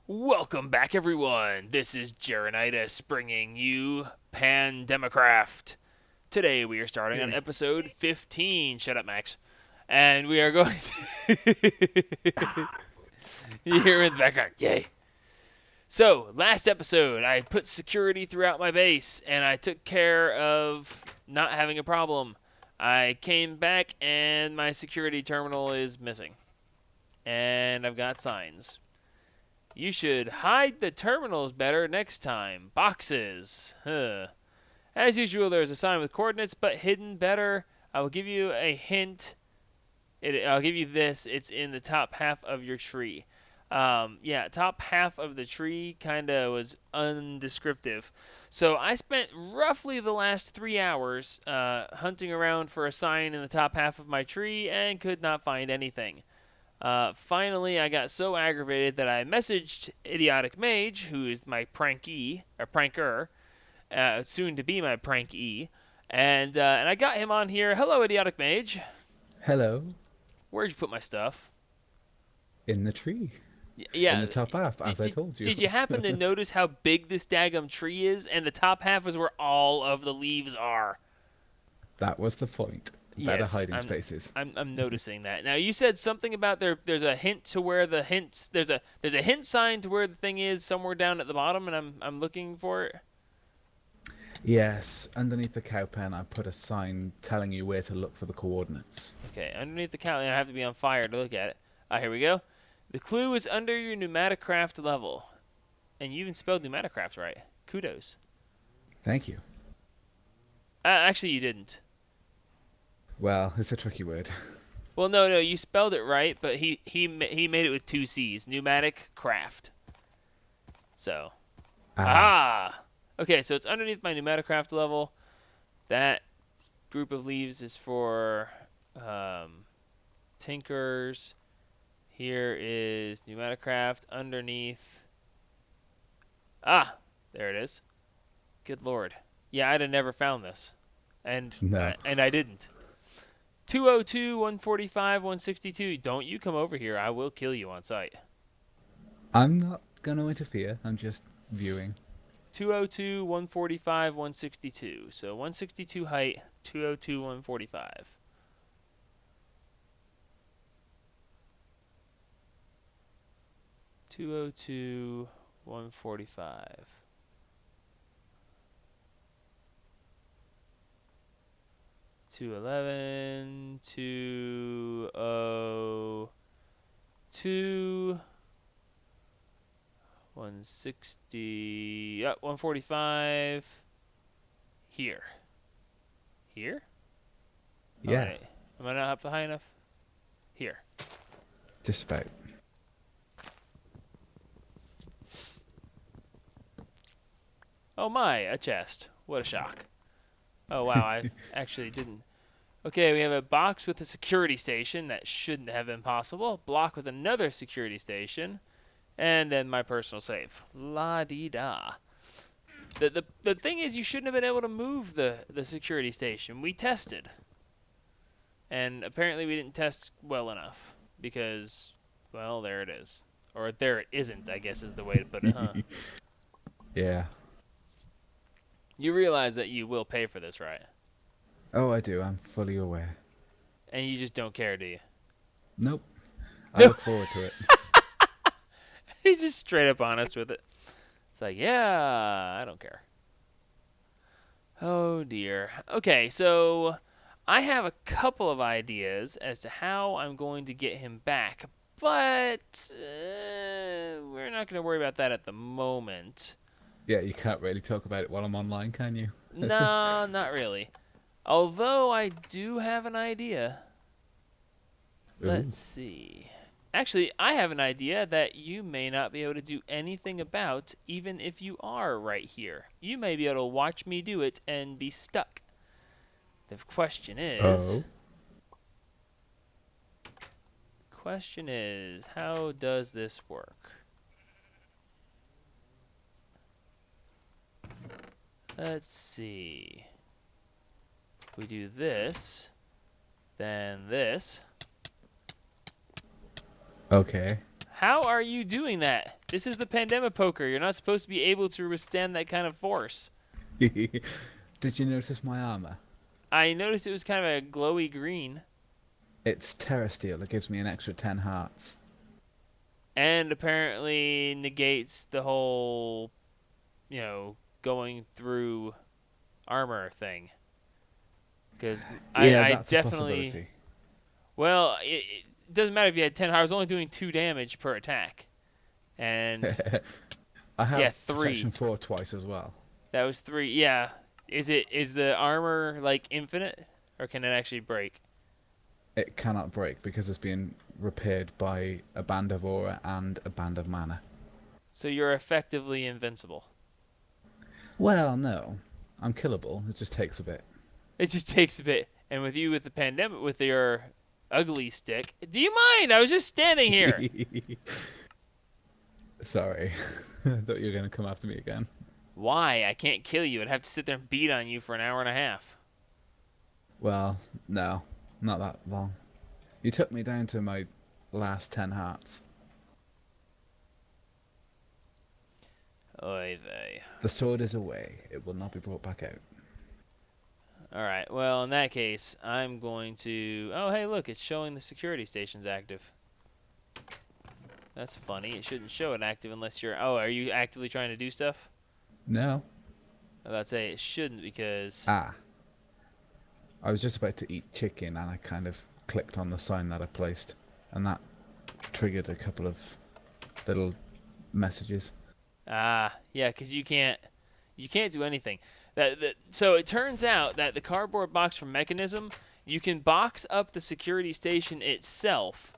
Welcome back, everyone. This is Jeronitis bringing you Pandemicraft. Today we are starting on Yay. episode 15. Shut up, Max. And we are going to. You hear in the background. Yay. So, last episode, I put security throughout my base and I took care of not having a problem. I came back and my security terminal is missing. And I've got signs. You should hide the terminals better next time. Boxes. Huh. As usual, there's a sign with coordinates, but hidden better. I will give you a hint. I'll give you this. It's in the top half of your tree. Yeah, top half of the tree kind of was undescriptive. So I spent roughly the last 3 hours hunting around for a sign in the top half of my tree and could not find anything. Finally, I got so aggravated that I messaged Idiotic Mage, who is my prankee, or pranker, soon to be my prankee, and I got him on here. Hello, Idiotic Mage. Hello. Where'd you put my stuff? In the tree. In Yeah, the top half, did, as I did, told you. did you happen to notice how big this daggum tree is? And the top half is where all of the leaves are. That was the point. Better Yes, hiding spaces. I'm noticing that. Now you said something about there's a hint to where the hints there's a hint sign to where the thing is somewhere down at the bottom, and I'm looking for it. Yes, underneath the cow pen I put a sign telling you where to look for the coordinates. Okay, underneath the counter, I have to be on fire to look at it. Ah, here we go. The clue is under your Pneumaticraft level, and you even spelled Pneumaticraft right. Kudos. Thank you. Actually, you didn't. Well, it's a tricky word. Well, no, you spelled it right, but he made it with two C's. Pneumatic craft. So, Ah, aha. Okay, so it's underneath my Pneumaticraft level. That group of leaves is for tinkers. Here is Pneumaticraft underneath. Ah, there it is. Good lord. Yeah, I'd have never found this, and no. and I didn't. 202, 145, 162. Don't you come over here. I will kill you on sight. I'm not going to interfere. I'm just viewing. 202, 145, 162. So 162 height, 202, 145. 202, 145. 211, 202, 160, 145. Here. Here? Oh, Yeah, wait. Am I not up high enough? Here. just about. Oh my, a chest. What a shock. Oh wow, I actually didn't. Okay, we have a box with a security station. That shouldn't have been possible. Block with another security station. And then my personal safe. La-dee-da. The thing is, you shouldn't have been able to move the security station. We tested. And apparently we didn't test well enough. Because, well, there it is. Or there it isn't, I guess is the way to put it, huh? Yeah. You realize that you will pay for this, right? Oh, I do. I'm fully aware. And you just don't care, do you? Nope. I No. look forward to it. He's just straight up honest with it. It's like, yeah, I don't care. Oh dear. Okay, so I have a couple of ideas as to how I'm going to get him back, but we're not going to worry about that at the moment. Yeah, you can't really talk about it while I'm online, can you? No, not really. Although I do have an idea. Ooh. Let's see. Actually, I have an idea that you may not be able to do anything about, even if you are right here. You may be able to watch me do it and be stuck. The Oh. question is, how does this work? Let's see. If we do this, then this. Okay. How are you doing that? This is the pandemic poker. You're not supposed to be able to withstand that kind of force. Did you notice my armor? I noticed it was kind of a glowy green. It's Terra Steel. It gives me an extra 10 hearts. And apparently negates the whole, going through armor thing. Because I that's definitely... a possibility. Well, it doesn't matter if you had 10 hearts. I was only doing 2 damage per attack. And... I have 3. protection 4 twice as well. That was 3. Yeah. Is the armor, like, infinite? Or can it actually break? It cannot break because it's being repaired by a band of aura and a band of mana. So you're effectively invincible. Well, no. I'm killable. It just takes a bit. It just takes a bit. And with you with the pandemic, with your ugly stick, do you mind? I was just standing here. Sorry. I thought you were going to come after me again. Why? I can't kill you. I'd have to sit there and beat on you for an hour and a half. Well, no. Not that long. You took me down to my last 10 hearts. Oy vey. The sword is away. It will not be brought back out. Alright, well, in that case, I'm going to... Oh, hey, look, it's showing the security station's active. That's funny. It shouldn't show it active unless you're... Oh, are you actively trying to do stuff? No. I was about to say it shouldn't because... Ah. I was just about to eat chicken and I kind of clicked on the sign that I placed. And that triggered a couple of little messages. Ah, yeah, because you can't do anything. So it turns out that the cardboard box from Mechanism, you can box up the security station itself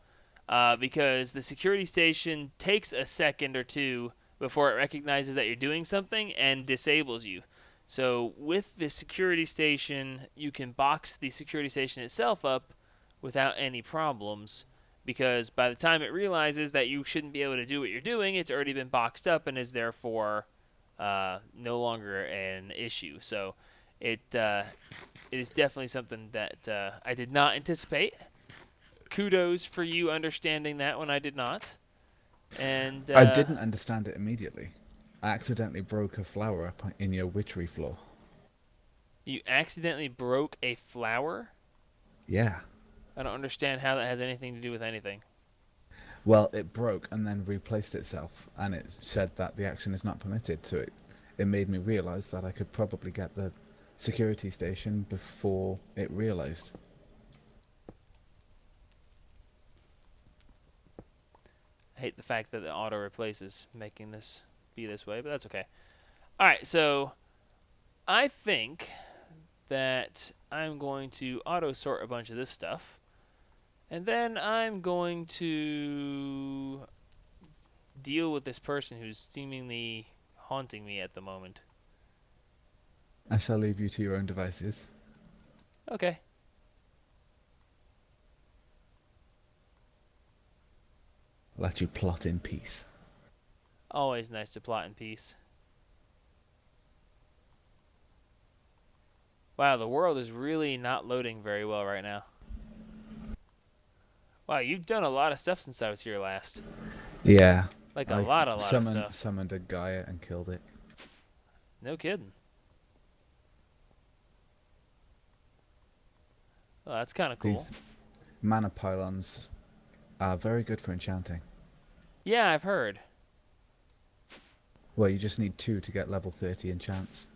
because the security station takes a second or two before it recognizes that you're doing something and disables you. So with the security station, you can box the security station itself up without any problems. Because by the time it realizes that you shouldn't be able to do what you're doing, it's already been boxed up and is therefore no longer an issue. So it is definitely something that I did not anticipate. Kudos for you understanding that when I did not. And I didn't understand it immediately. I accidentally broke a flower up in your witchery floor. You accidentally broke a flower? Yeah. I don't understand how that has anything to do with anything. Well, it broke and then replaced itself, and it said that the action is not permitted, so it made me realise that I could probably get the security station before it realised. I hate the fact that the auto replaces making this be this way, but that's okay. Alright, so I think that I'm going to auto sort a bunch of this stuff. And then I'm going to deal with this person who's seemingly haunting me at the moment. I shall leave you to your own devices. Okay. Let you plot in peace. Always nice to plot in peace. Wow, the world is really not loading very well right now. Wow, you've done a lot of stuff since I was here last. Yeah. Like a lot of stuff. Summoned a Gaia and killed it. No kidding. Well, that's kind of cool. These mana pylons are very good for enchanting. Yeah, I've heard. Well, you just need 2 to get level 30 enchants.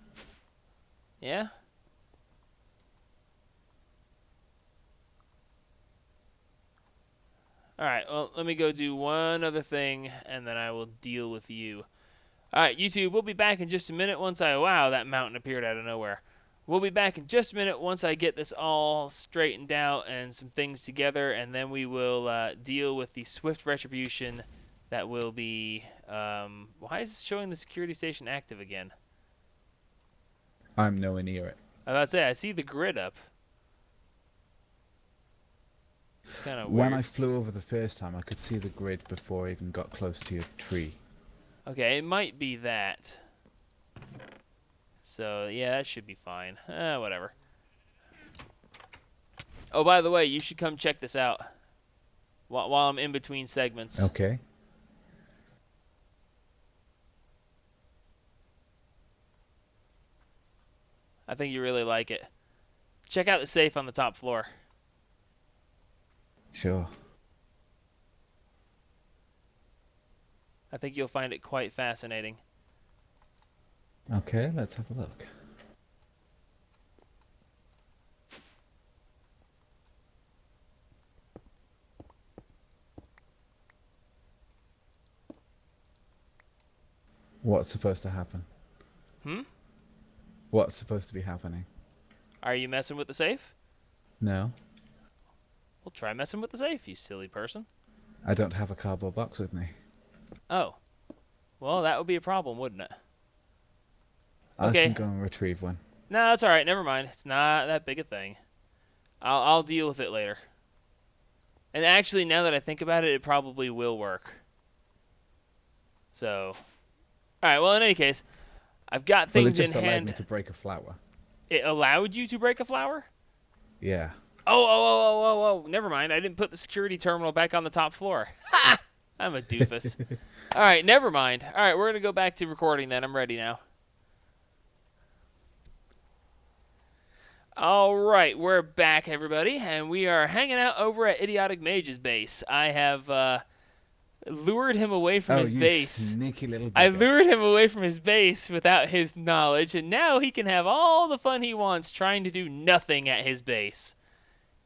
Yeah? Alright, well, let me go do one other thing, and then I will deal with you. Alright, YouTube, we'll be back in just a minute once I... Wow, that mountain appeared out of nowhere. We'll be back in just a minute once I get this all straightened out and some things together, and then we will deal with the swift retribution that will be... why is it showing the security station active again? I'm nowhere near it. I was about to say, I see the grid up. It's kind of weird. When I flew over the first time, I could see the grid before I even got close to your tree. Okay, it might be that. So, yeah, that should be fine. Whatever. Oh, by the way, you should come check this out while I'm in between segments. Okay. I think you really like it. Check out the safe on the top floor. Sure. I think you'll find it quite fascinating. Okay, let's have a look. What's supposed to happen? Hmm? What's supposed to be happening? Are you messing with the safe? No, Well, try messing with the safe, you silly person. I don't have a cardboard box with me. Oh. Well, that would be a problem, wouldn't it? I Okay. can go and retrieve one. No, that's alright. Never mind. It's not that big a thing. I'll deal with it later. And actually, now that I think about it, it probably will work. So, alright, well, in any case, I've got Well, it things in just allowed me hand. to break a flower. It allowed you to break a flower? Yeah. Oh, never mind. I didn't put the security terminal back on the top floor. Ha! I'm a doofus. Alright, never mind. Alright, we're going to go back to recording then. I'm ready now. Alright, we're back, everybody, and we are hanging out over at Idiotic Mage's base. I have lured him away from his base. Sneaky little I bugger. lured him away from his base without his knowledge, and now he can have all the fun he wants trying to do nothing at his base.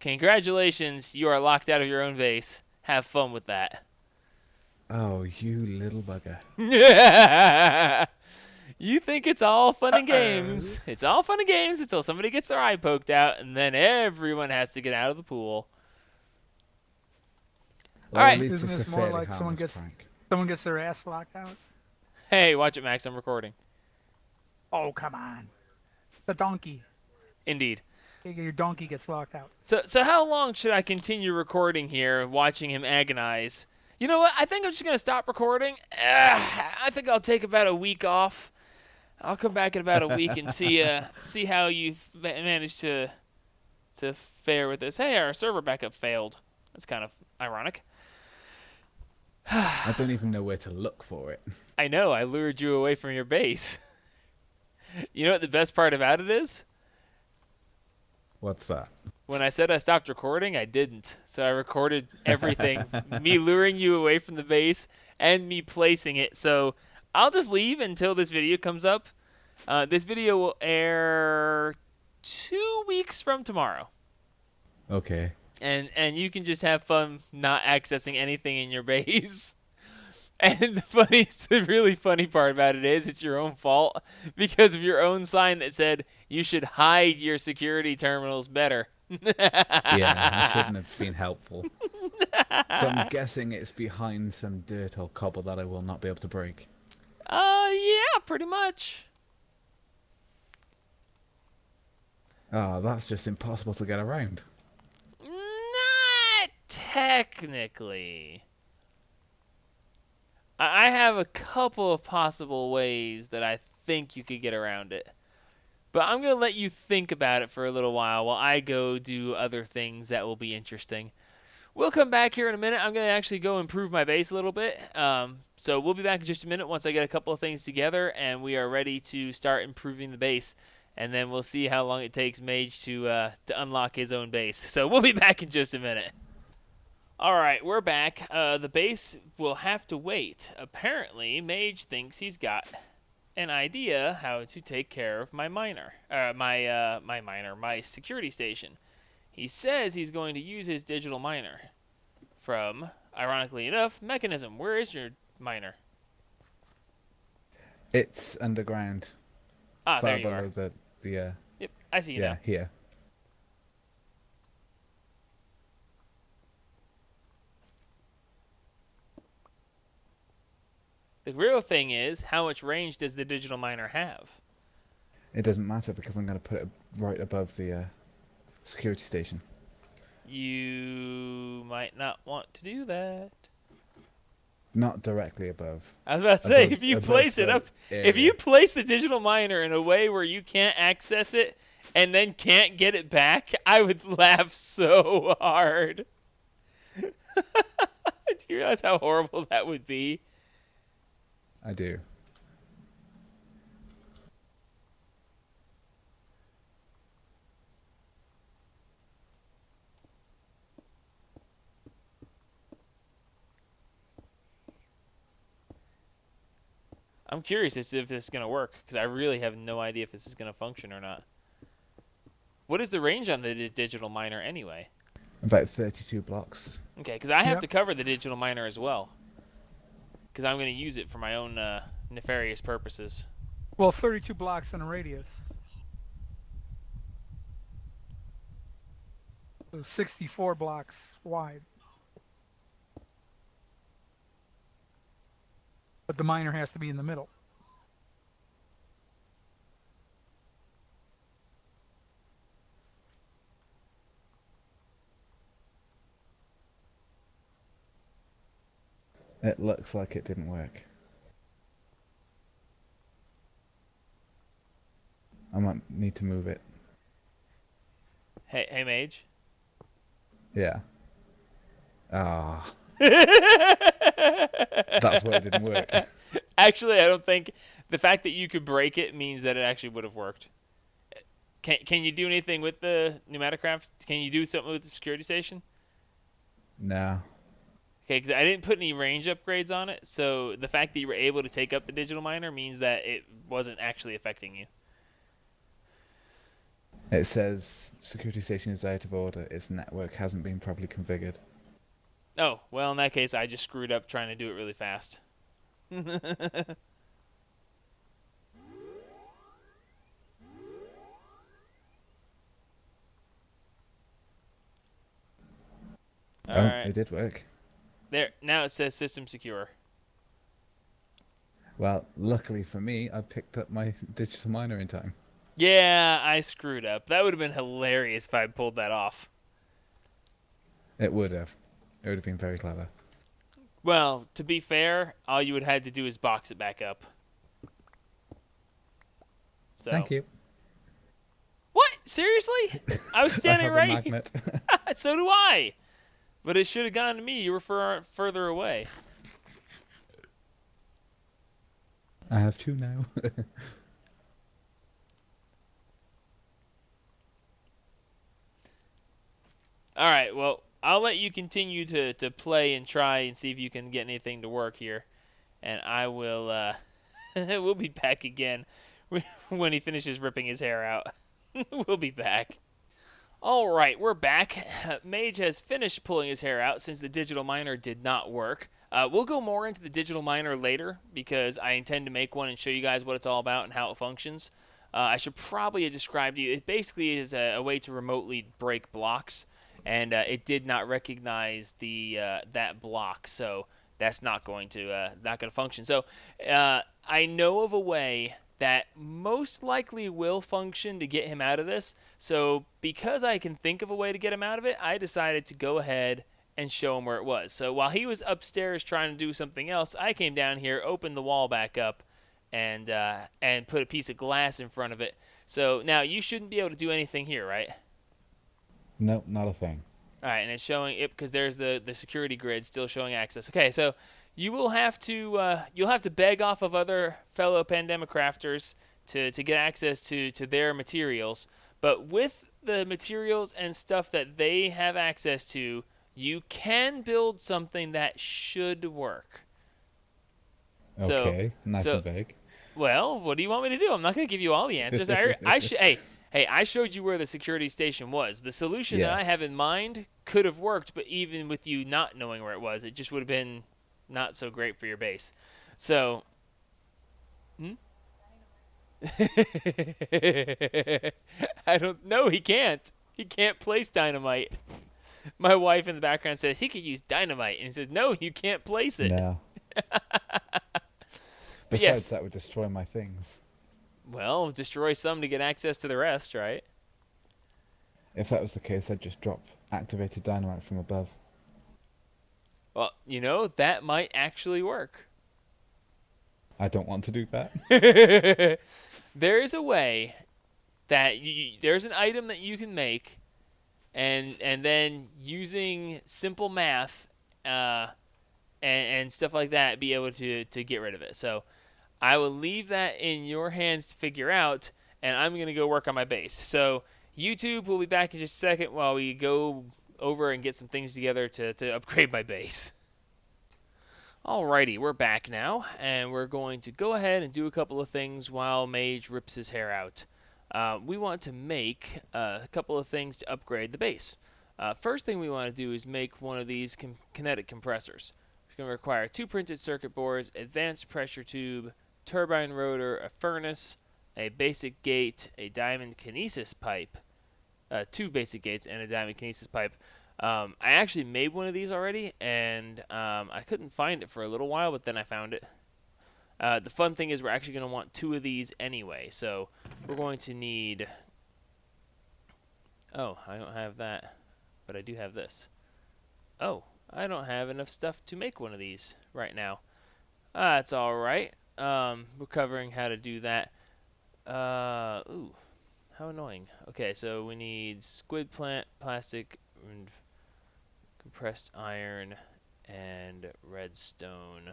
Congratulations, you are locked out of your own base. Have fun with that. Oh, you little bugger. You think it's all fun and games. It's all fun and games until somebody gets their eye poked out, and then everyone has to get out of the pool. Well, All right. at least Isn't it's this a more fairly like someone harmless gets prank. their ass locked out? Hey, watch it, Max. I'm recording. Oh, come on. The donkey. Indeed. Your donkey gets locked out. So how long should I continue recording here, watching him agonize? You know what? I think I'm just going to stop recording. I think I'll take about a week off. I'll come back in about a week and see how you managed to fare with this. Hey, our server backup failed. That's kind of ironic. I don't even know where to look for it. I know, I lured you away from your base. You know what the best part about it is? What's that? When I said I stopped recording, I didn't. So I recorded everything. Me luring you away from the base and me placing it. So I'll just leave until this video comes up. This video will air 2 weeks from tomorrow. Okay. And you can just have fun not accessing anything in your base. And the really funny part about it is it's your own fault because of your own sign that said you should hide your security terminals better. Yeah, I shouldn't have been helpful. So I'm guessing it's behind some dirt or cobble that I will not be able to break. Yeah, pretty much. Oh, that's just impossible to get around. Not technically. I have a couple of possible ways that I think you could get around it. But I'm going to let you think about it for a little while I go do other things that will be interesting. We'll come back here in a minute. I'm going to actually go improve my base a little bit. So we'll be back in just a minute once I get a couple of things together and we are ready to start improving the base. And then we'll see how long it takes Mage to unlock his own base. So we'll be back in just a minute. Alright, we're back. The base will have to wait. Apparently, Mage thinks he's got an idea how to take care of my miner. My security station. He says he's going to use his digital miner from, ironically enough, Mechanism. Where is your miner? It's underground. Ah, far there you below are. the Yep, I see you yeah, now. here. The real thing is, how much range does the digital miner have? It doesn't matter because I'm going to put it right above the security station. You might not want to do that. Not directly above. I was about to say, Above- if you above place it the up, if area. you place the digital miner in a way where you can't access it and then can't get it back, I would laugh so hard. Do you realize how horrible that would be? I do. I'm curious as to if this is gonna work because I really have no idea if this is gonna function or not. What is the range on the digital miner anyway? About 32 blocks. Okay, because I have Yep. to cover the digital miner as well because I'm gonna use it for my own nefarious purposes. Well, 32 blocks in a radius. So 64 blocks wide. But the miner has to be in the middle. It looks like it didn't work. I might need to move it. Hey, Mage. Yeah. Ah, That's why it didn't work. Actually, I don't think the fact that you could break it means that it actually would have worked. Can you do anything with the Pneumaticraft? Can you do something with the security station? no. Okay, because I didn't put any range upgrades on it, so the fact that you were able to take up the digital miner means that it wasn't actually affecting you. It says security station is out of order. Its network hasn't been properly configured. Oh, well, in that case, I just screwed up trying to do it really fast. All right. It did work. There. Now it says system secure. Well, luckily for me, I picked up my digital miner in time. Yeah, I screwed up. That would have been hilarious if I had pulled that off. It would have. It would have been very clever. Well, to be fair, all you would have had to do is box it back up. So. Thank you. What? Seriously? I was standing I have right. a magnet. So do I. But it should have gone to me. You were further away. I have two now. All right. Well, I'll let you continue to play and try and see if you can get anything to work here, and I will. We'll be back again when he finishes ripping his hair out. We'll be back. All right, we're back. Mage has finished pulling his hair out since the digital miner did not work. We'll go more into the digital miner later because I intend to make one and show you guys what it's all about and how it functions. I should probably have described to you. It basically is a way to remotely break blocks, and it did not recognize the that block, so that's not going to function. So I know of a way that most likely will function to get him out of this. So because I can think of a way to get him out of it, I decided to go ahead and show him where it was. So while he was upstairs trying to do something else, I came down here, opened the wall back up, and put a piece of glass in front of it. So now you shouldn't be able to do anything here, right? Nope, not a thing. All right, and it's showing it because there's the security grid still showing access. Okay, so you will have to you'll have to beg off of other fellow Pandemicrafters to get access to their materials. But with the materials and stuff that they have access to, you can build something that should work. Okay, nice and vague. Well, what do you want me to do? I'm not going to give you all the answers. Hey, I showed you where the security station was. The solution that I have in mind could have worked, but even with you not knowing where it was, it just would have been not so great for your base. So, I don't know. He can't. He can't place dynamite. My wife in the background says he could use dynamite, and he says, no, you can't place it. No. Besides, that would destroy my things. Well, destroy some to get access to the rest, right? If that was the case, I'd just drop activated dynamite from above. Well, that might actually work. I don't want to do that. There is a way that there's an item that you can make, and then using simple math and stuff like that, be able to get rid of it. So I will leave that in your hands to figure out, and I'm going to go work on my base. So YouTube will be back in just a second while we go over and get some things together to upgrade my base. Alrighty, we're back now, and we're going to go ahead and do a couple of things while Mage rips his hair out. We want to make a couple of things to upgrade the base. First thing we want to do is make one of these kinetic compressors. It's going to require 2 printed circuit boards, advanced pressure tube, turbine rotor, a furnace, a basic gate, a diamond kinesis pipe, 2 basic gates, and a diamond kinesis pipe. I actually made one of these already, and I couldn't find it for a little while, but then I found it. The fun thing is we're actually going to want 2 of these anyway, so we're going to need... Oh, I don't have that, but I do have this. Oh, I don't have enough stuff to make one of these right now. That's alright. We're covering how to do that. Ooh, how annoying. Okay, so we need squid plant, plastic, and compressed iron, and redstone.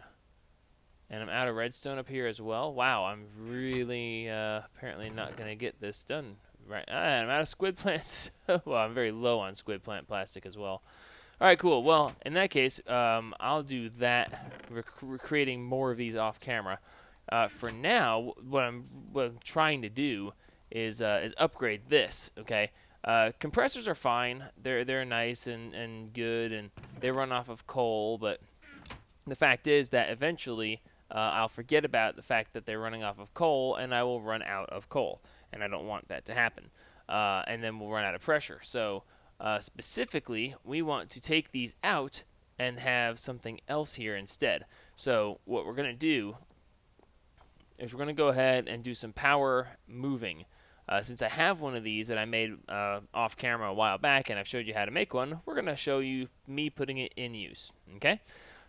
And I'm out of redstone up here as well. Wow, I'm really apparently not going to get this done right. I'm out of squid plants. Well, I'm very low on squid plant plastic as well. All right, cool. Well, in that case, I'll do that. We're creating more of these off camera. For now, what I'm trying to do is upgrade this. Okay. Compressors are fine. They're nice and good, and they run off of coal. But the fact is that eventually I'll forget about the fact that they're running off of coal, and I will run out of coal, and I don't want that to happen. And then we'll run out of pressure. So specifically, we want to take these out and have something else here instead. So what we're going to do is we're going to go ahead and do some power moving. Since I have one of these that I made off camera a while back, and I've showed you how to make one, we're going to show you me putting it in use. Okay?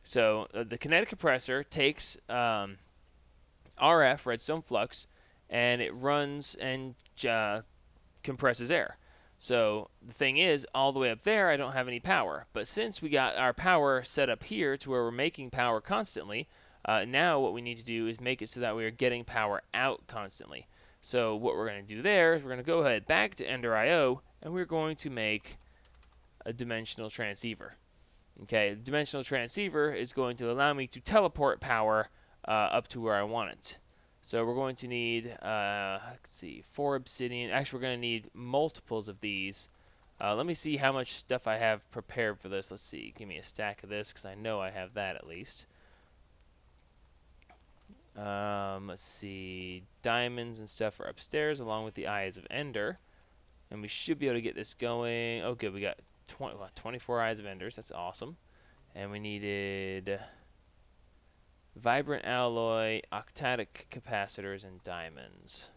So the kinetic compressor takes RF, redstone flux, and it runs and compresses air. So the thing is, all the way up there, I don't have any power. But since we got our power set up here to where we're making power constantly, now what we need to do is make it so that we are getting power out constantly. So what we're going to do there is we're going to go ahead back to Ender IO, and we're going to make a dimensional transceiver. Okay, the dimensional transceiver is going to allow me to teleport power up to where I want it. So we're going to need, let's see, 4 obsidian. Actually, we're going to need multiples of these. Let me see how much stuff I have prepared for this. Let's see, give me a stack of this because I know I have that at least. Let's see, diamonds and stuff are upstairs along with the Eyes of Ender. And we should be able to get this going. Oh, good, we got 24 Eyes of Enders. That's awesome. And we needed vibrant alloy, octadic capacitors, and diamonds.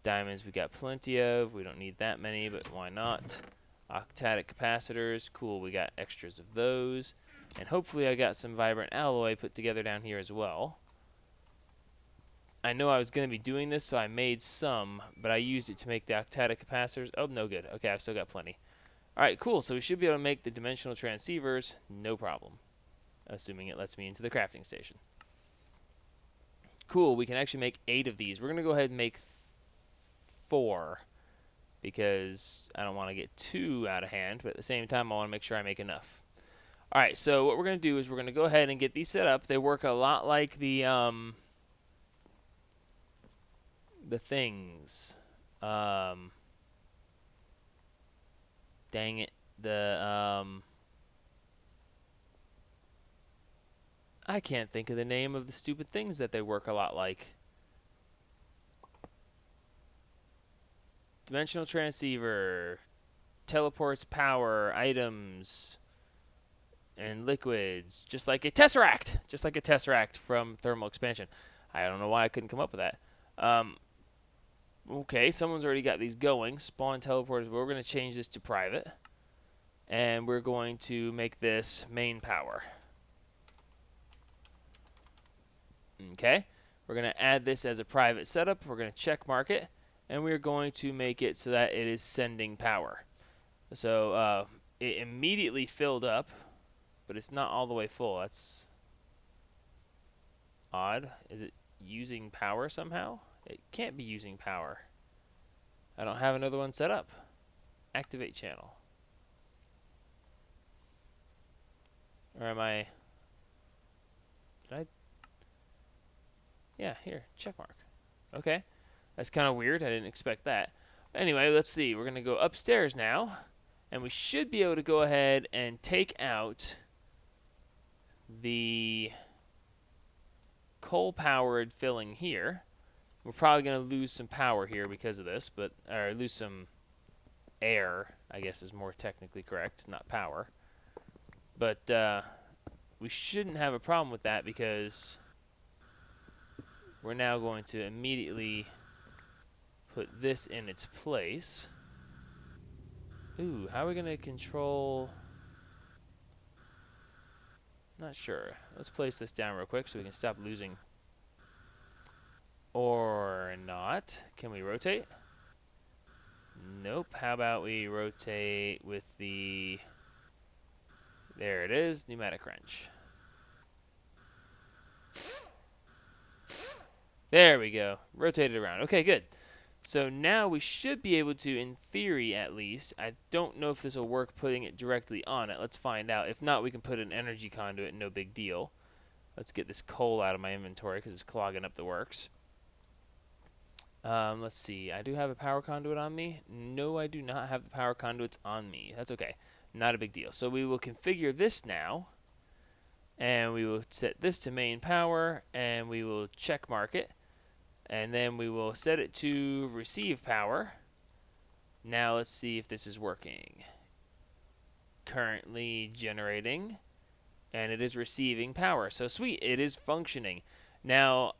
Diamonds we got plenty of. We don't need that many, but why not? Octadic capacitors. Cool, we got extras of those. And hopefully I got some vibrant alloy put together down here as well. I know I was going to be doing this, so I made some, but I used it to make the octadic capacitors. Oh, no good. Okay, I've still got plenty. Alright, cool. So we should be able to make the dimensional transceivers, no problem. Assuming it lets me into the crafting station. Cool, we can actually make 8 of these. We're going to go ahead and make 4, because I don't want to get too out of hand, but at the same time I want to make sure I make enough. Alright, so what we're going to do is we're going to go ahead and get these set up. They work a lot like the things. Dang it. I can't think of the name of the stupid things that they work a lot like. Dimensional transceiver, teleports power, items, and liquids, just like a tesseract! Just like a tesseract from thermal expansion. I don't know why I couldn't come up with that. Okay, someone's already got these going. Spawn teleporters, but we're going to change this to private. And we're going to make this main power. Okay, we're going to add this as a private setup. We're going to check mark it, and we're going to make it so that it is sending power. So it immediately filled up, but it's not all the way full. That's odd. Is it using power somehow? It can't be using power. I don't have another one set up. Activate channel. Or am I... Did I? Yeah, here, check mark. Okay, that's kind of weird. I didn't expect that. Anyway, let's see. We're going to go upstairs now, and we should be able to go ahead and take out the coal-powered filling here. We're probably going to lose some power here because of this, or lose some air, I guess is more technically correct, not power. But we shouldn't have a problem with that because we're now going to immediately put this in its place. Ooh, how are we going to control... Not sure. Let's place this down real quick so we can stop losing. Or not. Can we rotate? Nope. How about we rotate with the... There it is, pneumatic wrench. There we go. Rotate it around. Okay, good. So now we should be able to, in theory at least, I don't know if this will work putting it directly on it. Let's find out. If not, we can put an energy conduit, no big deal. Let's get this coal out of my inventory because it's clogging up the works. Let's see. I do have a power conduit on me. No, I do not have the power conduits on me. That's okay. Not a big deal. So we will configure this now. And we will set this to main power. And we will check mark it. And then we will set it to receive power. Now let's see if this is working. Currently generating. And it is receiving power. So sweet, it is functioning. Now,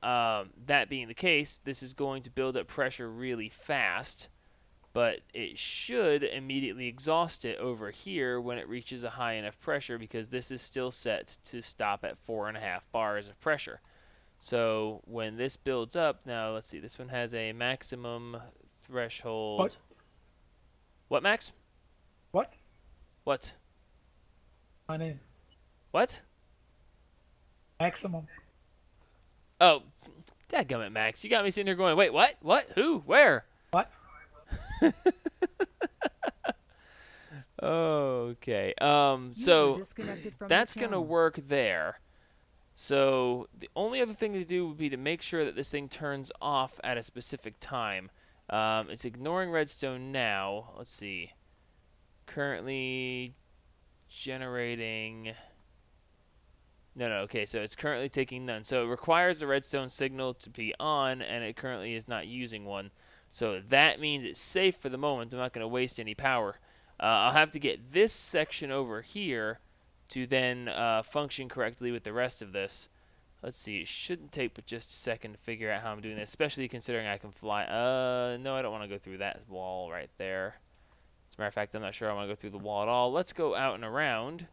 that being the case, this is going to build up pressure really fast, but it should immediately exhaust it over here when it reaches a high enough pressure because this is still set to stop at 4.5 bars of pressure. So when this builds up, now let's see, this one has a maximum threshold. What, Max? What? What? My name. What? Maximum. Oh, dadgummit, Max. You got me sitting here going, wait, what? What? Who? Where? What? Okay. User So disconnected from that's your going to channel. work there. So the only other thing to do would be to make sure that this thing turns off at a specific time. It's ignoring redstone now. Let's see. Currently generating... No, okay, so it's currently taking none. So it requires the redstone signal to be on, and it currently is not using one. So that means it's safe for the moment. I'm not going to waste any power. I'll have to get this section over here to then function correctly with the rest of this. Let's see, it shouldn't take but just a second to figure out how I'm doing this, especially considering I can fly. No, I don't want to go through that wall right there. As a matter of fact, I'm not sure I want to go through the wall at all. Let's go out and around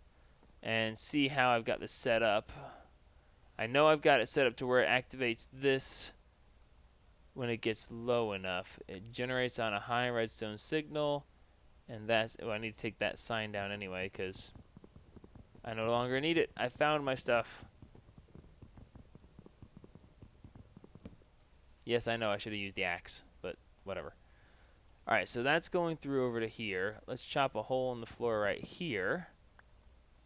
and see how I've got this set up. I know I've got it set up to where it activates this when it gets low enough. It generates on a high redstone signal, and that's... Oh, I need to take that sign down anyway because I no longer need it. I found my stuff. Yes, I know I should have used the axe, but whatever. Alright, so that's going through over to here. Let's chop a hole in the floor right here.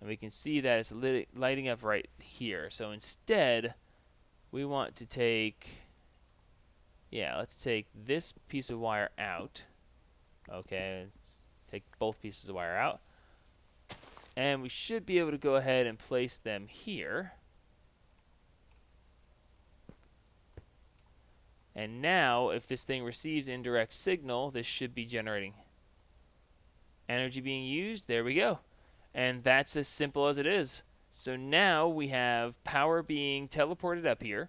And we can see that it's lighting up right here. So instead, we want to take... Yeah, let's take this piece of wire out. Okay, let's take both pieces of wire out. And we should be able to go ahead and place them here. And now, if this thing receives indirect signal, this should be generating energy being used. There we go. And that's as simple as it is. So now we have power being teleported up here,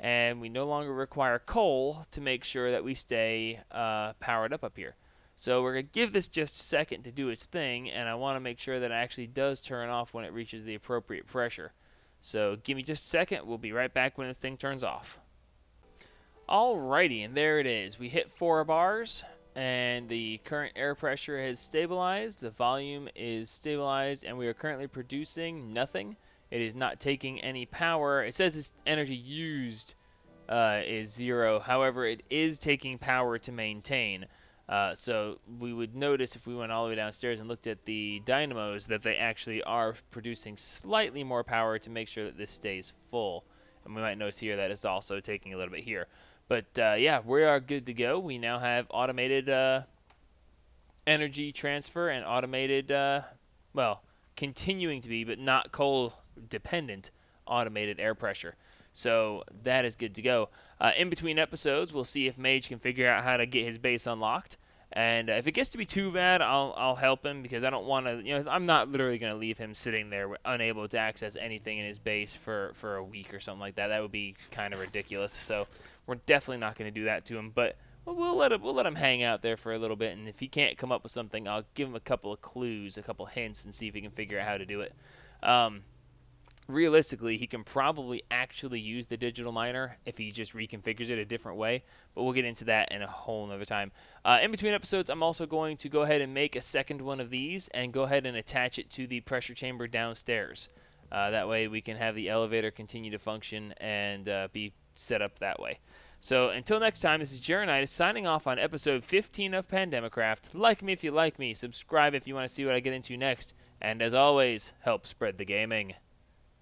and we no longer require coal to make sure that we stay powered up here. So we're going to give this just a second to do its thing, and I want to make sure that it actually does turn off when it reaches the appropriate pressure. So give me just a second. We'll be right back when the thing turns off. Alrighty, and there it is. We hit 4 bars, and the current air pressure has stabilized. The volume is stabilized, and we are currently producing nothing. It is not taking any power. It says its energy used is 0. However, it is taking power to maintain. So we would notice if we went all the way downstairs and looked at the dynamos that they actually are producing slightly more power to make sure that this stays full. And we might notice here that it's also taking a little bit here. But yeah, we are good to go. We now have automated energy transfer and automated, well, continuing to be, but not coal dependent, automated air pressure. So that is good to go. In between episodes, we'll see if Mage can figure out how to get his base unlocked. And if it gets to be too bad, I'll help him, because I don't want to, I'm not literally going to leave him sitting there unable to access anything in his base for a week or something like that. That would be kind of ridiculous. So we're definitely not going to do that to him. But we'll let him hang out there for a little bit, and if he can't come up with something, I'll give him a couple of clues, a couple of hints, and see if he can figure out how to do it. Realistically, he can probably actually use the digital miner if he just reconfigures it a different way, but we'll get into that in a whole nother time. In between episodes, I'm also going to go ahead and make a second one of these and go ahead and attach it to the pressure chamber downstairs. That way we can have the elevator continue to function and be set up that way. So until next time, this is Jeronitis signing off on episode 15 of Pandemicraft. Like me if you like me, subscribe if you want to see what I get into next, and as always, help spread the gaming.